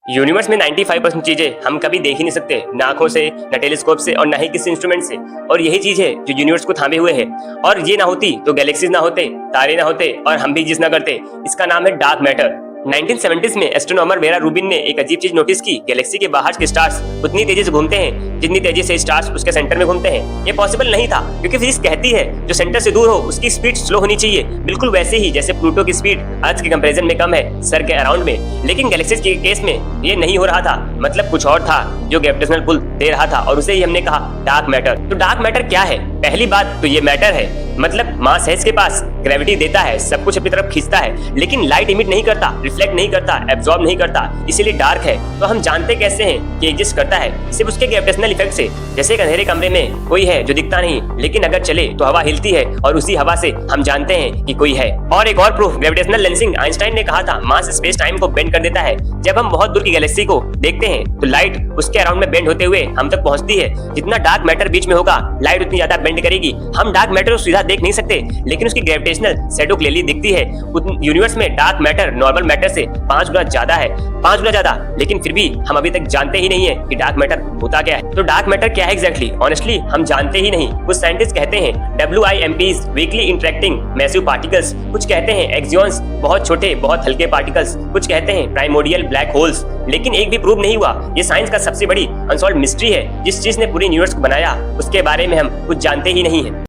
Universe में 95% चीजें हम कभी देख ही नहीं सकते, ना आंखों से, न टेलीस्कोप से और न ही किसी इंस्ट्रूमेंट से। और यही चीज है जो यूनिवर्स को थामे हुए है। और ये ना होती तो गैलेक्सीज ना होते, तारे ना होते और हम भी एग्जिस्ट ना करते। इसका नाम है डार्क मैटर। 1970s में एस्ट्रोनॉमर वेरा रूबिन ने एक अजीब चीज नोटिस की। गैलेक्सी के बाहर के स्टार्स उतनी तेजी से घूमते हैं जितनी तेजी से स्टार्स उसके सेंटर में घूमते हैं। ये पॉसिबल नहीं था क्योंकि फिजिक्स कहती है जो सेंटर से दूर हो उसकी स्पीड स्लो होनी चाहिए, बिल्कुल वैसे ही जैसे प्लूटो की स्पीड अर्थ के कंपैरिजन में कम है सर के अराउंड में। लेकिन गैलेक्सीज के केस में ये नहीं हो रहा था, मतलब कुछ और था जो ग्रेविटेशनल पुल दे रहा था और उसे ही हमने कहा डार्क मैटर। तो डार्क मैटर क्या है? पहली बात तो ये मैटर है, मतलब मास है इसके पास, ग्रेविटी देता है, सब कुछ अपनी तरफ खींचता है, लेकिन लाइट इमिट नहीं करता, रिफ्लेक्ट नहीं करता, एब्जॉर्ब नहीं करता, इसीलिए डार्क है। तो हम जानते कैसे हैं कि एग्जिस्ट करता है? सिर्फ उसके ग्रेविटेशनल इफेक्ट से। जैसे एक अंधेरे कमरे में कोई है जो दिखता नहीं, लेकिन अगर चले तो हवा हिलती है और उसी हवा से हम जानते हैं कि कोई है। और एक और प्रूफ, ग्रेविटेशनल लेंसिंग। आइंस्टाइन ने कहा था मास स्पेस टाइम को बेंड कर देता है। जब हम बहुत दूर की गैलेक्सी को देखते हैं तो लाइट उसके अराउंड में बेंड होते हुए हम तक पहुंचती है। जितना डार्क मैटर बीच में होगा लाइट उतनी ज्यादा बेंड करेगी। हम डार्क मैटर को सीधा देख नहीं सकते, लेकिन उसकी ग्रेविटेशनल शैडो क्लियरली दिखती है। यूनिवर्स में डार्क मैटर नॉर्मल मैटर से 5 गुना ज्यादा है, 5 गुना ज्यादा। लेकिन फिर भी हम अभी तक जानते ही नहीं है कि डार्क मैटर होता क्या है। तो डार्क मैटर क्या है एग्जैक्टली? ऑनेस्टली हम जानते ही नहीं। कुछ साइंटिस्ट कहते हैं WIMPs, weekly interacting massive particles. कुछ कहते हैं एक्सियॉन्स, बहुत छोटे बहुत हल्के पार्टिकल्स। कुछ कहते हैं प्राइमोर्डियल ब्लैक होल्स। लेकिन एक भी प्रूव नहीं हुआ। ये साइंस का सबसे बड़ी अनसॉल्व्ड मिस्ट्री है। जिस चीज ने पूरी यूनिवर्स को बनाया उसके बारे में हम कुछ जानते ही नहीं है।